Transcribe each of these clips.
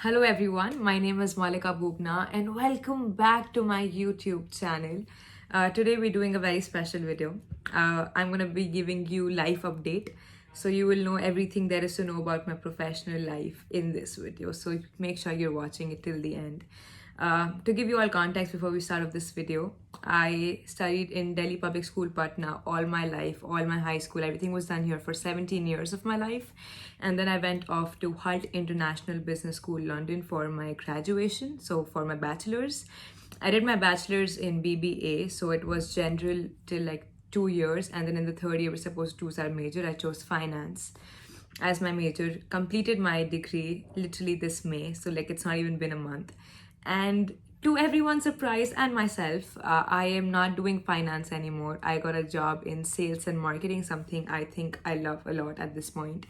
Hello everyone, my name is Mallika Boobna and welcome back to my YouTube channel. Today we're doing a very special video. I'm going to be giving you life update, so you will know everything there is to know about my professional life in this video. So make sure you're watching it till the end. To give you all context before we start off this video, I studied in Delhi Public School, Patna all my life, all my high school, everything was done here for 17 years of my life. And then I went off to Hult International Business School, London for my graduation, so for my bachelor's. I did my bachelor's in BBA, so it was general till like 2 years, and then in the third year we're supposed to choose our major. I chose finance as my major, completed my degree literally this May, so like it's not even been a month. And to everyone's surprise and myself, I am not doing finance anymore. I got a job in sales and marketing, something I think I love a lot at this point.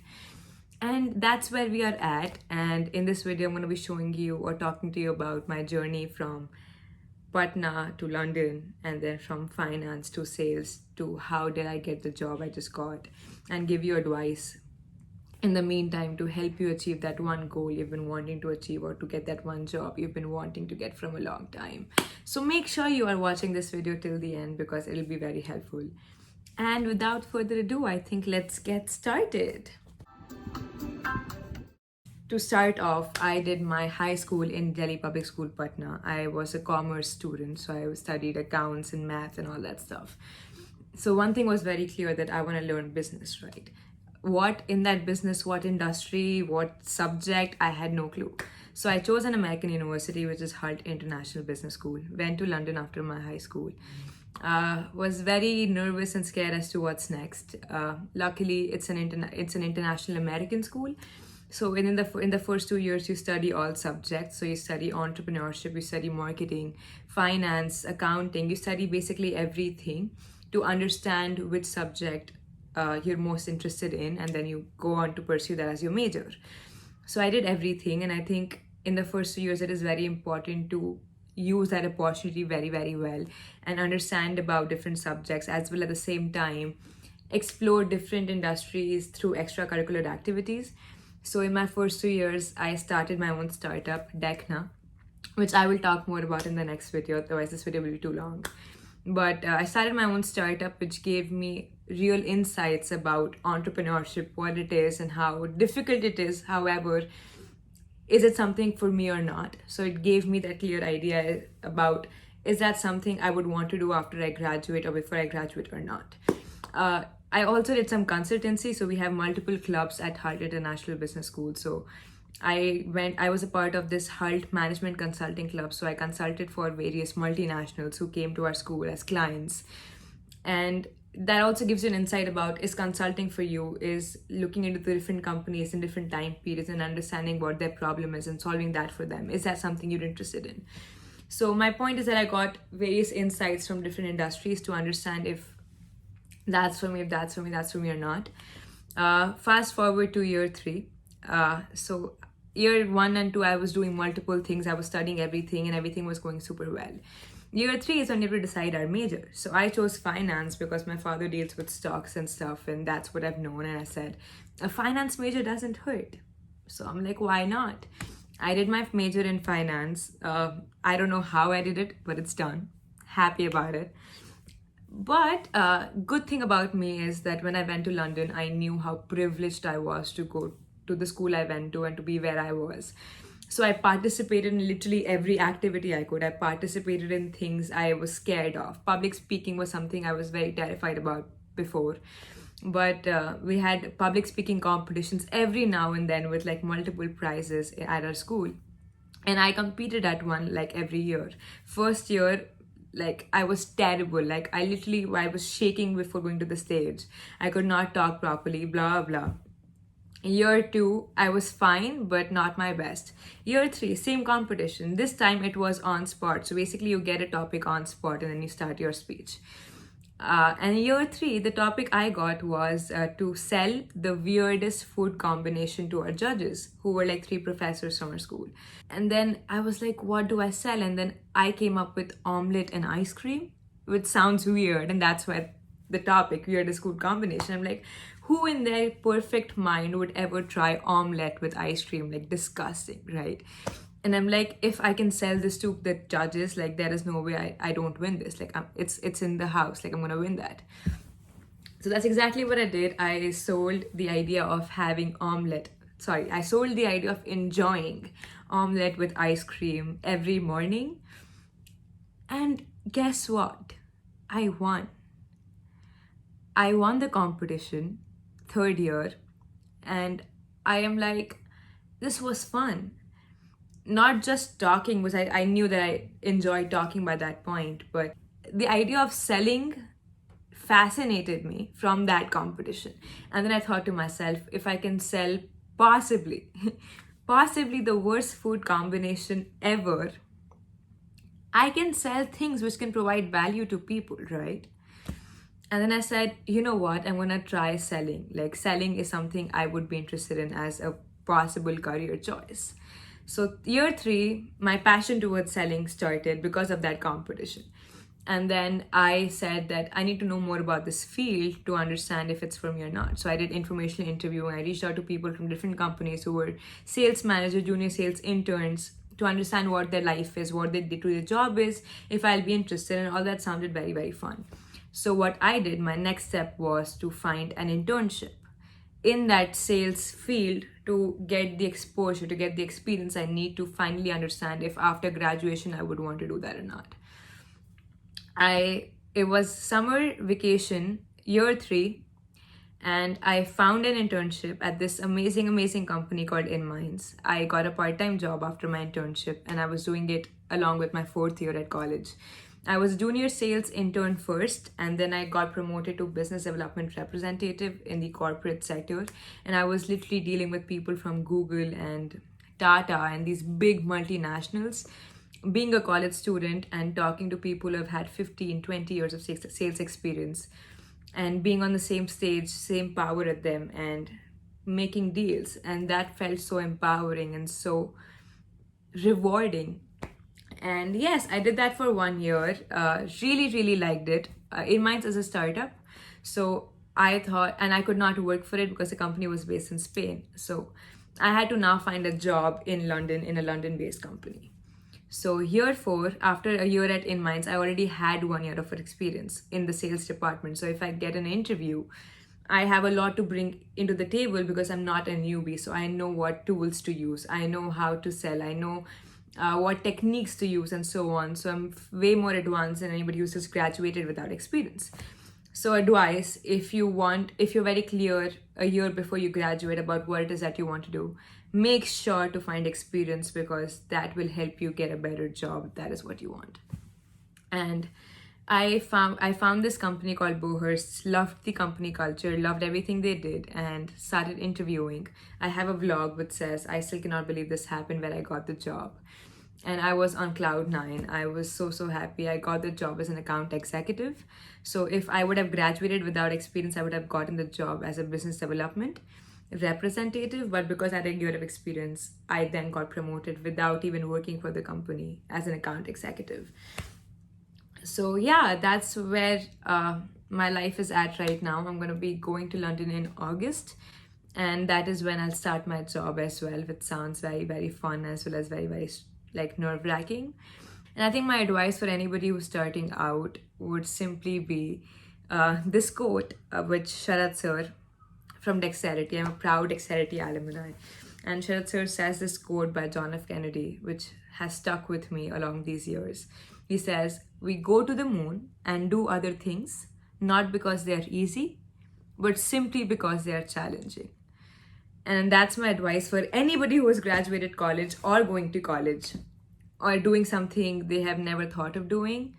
And that's where we are at. And in this video, I'm going to be showing you or talking to you about my journey from Patna to London, and then from finance to sales to how did I get the job I just got, and give you advice in the meantime to help you achieve that one goal you've been wanting to achieve, or to get that one job you've been wanting to get from a long time. So make sure you are watching this video till the end because it'll be very helpful. And without further ado, I think let's get started. To start off, I did my high school in Delhi Public School, Patna. I was a commerce student, so I studied accounts and math and all that stuff. So one thing was very clear, that I want to learn business, right? What in that business, what industry, what subject, I had no clue. So I chose an American university, which is Hult International Business School. Went to London after my high school. Was very nervous and scared as to what's next. Luckily, it's an international American school. So in the first 2 years, you study all subjects. So you study entrepreneurship, you study marketing, finance, accounting. You study basically everything to understand which subject you're most interested in, and then you go on to pursue that as your major. So I did everything, and I think in the first 2 years, it is very important to use that opportunity very, very well and understand about different subjects, as well at the same time explore different industries through extracurricular activities. So in my first 2 years, I started my own startup, 𝗕𝗓𝗧, which I will talk more about in the next video, otherwise this video will be too long. But I started my own startup, which gave me real insights about entrepreneurship, what it is and how difficult it is. However, is it something for me or not? So it gave me that clear idea about, is that something I would want to do after I graduate or before I graduate or not? I also did some consultancy. So we have multiple clubs at Hult International Business School. So I was a part of this Hult Management Consulting Club. So I consulted for various multinationals who came to our school as clients. And that also gives you an insight about, is consulting for you, is looking into the different companies in different time periods and understanding what their problem is and solving that for them. Is that something you're interested in? So my point is that I got various insights from different industries to understand if that's for me, if that's for me, that's for me or not. Fast forward to year 3. So year 1 and 2, I was doing multiple things. I was studying everything and everything was going super well. Year 3 is when we have to decide our major. So I chose finance because my father deals with stocks and stuff, and that's what I've known. And I said, a finance major doesn't hurt. So I'm like, why not? I did my major in finance. I don't know how I did it, but it's done. Happy about it. But good thing about me is that when I went to London, I knew how privileged I was to go to the school I went to and to be where I was. So I participated in literally every activity I could. I participated in things I was scared of. Public speaking was something I was very terrified about before. But we had public speaking competitions every now and then with like multiple prizes at our school. And I competed at one like every year. First year, like I was terrible. Like I was shaking before going to the stage. I could not talk properly, blah, blah. Year 2, I was fine, but not my best. Year 3, same competition. This time it was on spot. So basically you get a topic on spot and then you start your speech. And year 3, the topic I got was to sell the weirdest food combination to our judges, who were like 3 professors from our school. And then I was like, what do I sell? And then I came up with omelette and ice cream, which sounds weird. And that's why the topic, weirdest food combination. I'm like, who in their perfect mind would ever try omelette with ice cream? Like, disgusting, right? And I'm like, if I can sell this to the judges, like, there is no way I don't win this. Like, it's in the house. Like, I'm gonna win that. So that's exactly what I did. I sold the idea of having omelette. Sorry, I sold the idea of enjoying omelette with ice cream every morning. And guess what? I won. I won the competition, 3rd year. And I am like, this was fun. Not just talking, was I knew that I enjoyed talking by that point, but the idea of selling fascinated me from that competition. And then I thought to myself, if I can sell possibly the worst food combination ever, I can sell things which can provide value to people, right? And then I said, you know what, I'm gonna try selling. Like, selling is something I would be interested in as a possible career choice. So year 3, my passion towards selling started because of that competition. And then I said that I need to know more about this field to understand if it's for me or not. So I did informational interviewing. I reached out to people from different companies who were sales managers, junior sales interns, to understand what their life is, what they did to their job is, if I'll be interested, and all that sounded very, very fun. So what I did, my next step was to find an internship in that sales field to get the exposure, to get the experience I need to finally understand if after graduation I would want to do that or not. It was summer vacation, year 3, and I found an internship at this amazing company called InMinds. I got a part-time job after my internship, and I was doing it along with my 4th year at college. I was junior sales intern first, and then I got promoted to business development representative in the corporate sector. And I was literally dealing with people from Google and Tata and these big multinationals. Being a college student and talking to people who have had 15, 20 years of sales experience, and being on the same stage, same power at them, and making deals. And that felt so empowering and so rewarding. And yes, I did that for 1 year. Really liked it. InMinds is a startup. So I thought, and I could not work for it because the company was based in Spain. So I had to now find a job in London, in a London-based company. So year 4, after a year at InMinds, I already had 1 year of experience in the sales department. So if I get an interview, I have a lot to bring into the table because I'm not a newbie. So I know what tools to use. I know how to sell. I know what techniques to use and so on. So I'm way more advanced than anybody who's just graduated without experience. So advice, if you're very clear a year before you graduate about what it is that you want to do, make sure to find experience because that will help you get a better job if that is what you want. And I found this company called 𝗕𝗓𝗧, loved the company culture, loved everything they did, and started interviewing. I have a vlog which says, I still cannot believe this happened, where I got the job. And I was on cloud 9. I was so happy. I got the job as an account executive. So if I would have graduated without experience, I would have gotten the job as a business development representative. But because I had a year of experience, I then got promoted without even working for the company as an account executive. So yeah, that's where my life is at right now. I'm going to be going to London in August. And that is when I'll start my job as well, which sounds very fun as well as very like nerve-wracking. And I think my advice for anybody who's starting out would simply be this quote, which 𝗓𝗔 sir from 𝗕𝗓𝗢, I'm a proud 𝗕𝗓𝗢 alumni. And 𝗓𝗔 sir says this quote by John F. Kennedy, which has stuck with me along these years. He says, we go to the moon and do other things, not because they are easy, but simply because they are challenging. And that's my advice for anybody who has graduated college or going to college or doing something they have never thought of doing.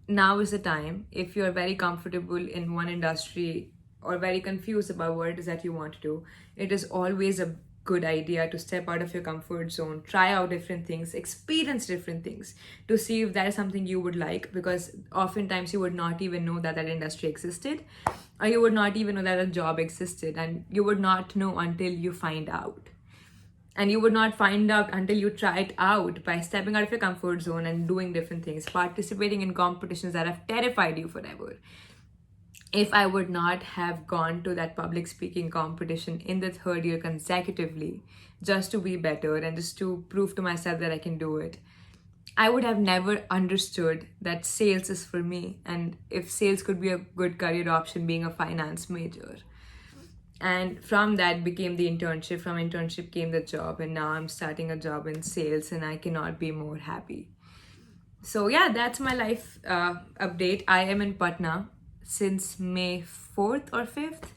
Now is the time. If you're very comfortable in one industry or very confused about what it is that you want to do, it is always a good idea to step out of your comfort zone, try out different things, experience different things to see if that is something you would like, because oftentimes you would not even know that industry existed, or you would not even know that a job existed, and you would not know until you find out. And you would not find out until you try it out by stepping out of your comfort zone and doing different things, participating in competitions that have terrified you forever. if I would not have gone to that public speaking competition in the third year consecutively, just to be better and just to prove to myself that I can do it, I would have never understood that sales is for me, and if sales could be a good career option, being a finance major. And from that became the internship. From internship came the job, and now I'm starting a job in sales, and I cannot be more happy. So yeah, that's my life update. I am in Patna since May 4th or 5th.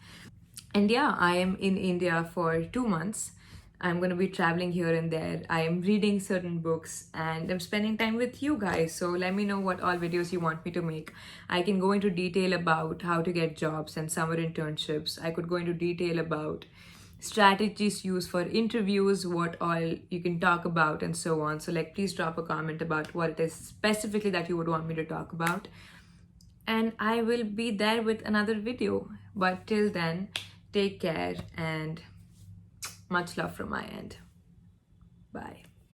And yeah, I am in India for 2 months. I'm going to be traveling here and there. I am reading certain books and I'm spending time with you guys. So let me know what all videos you want me to make. I can go into detail about how to get jobs and summer internships. I could go into detail about strategies used for interviews, what all you can talk about, and so on. So like, please drop a comment about what it is specifically that you would want me to talk about. And I will be there with another video. But till then, take care and much love from my end. Bye.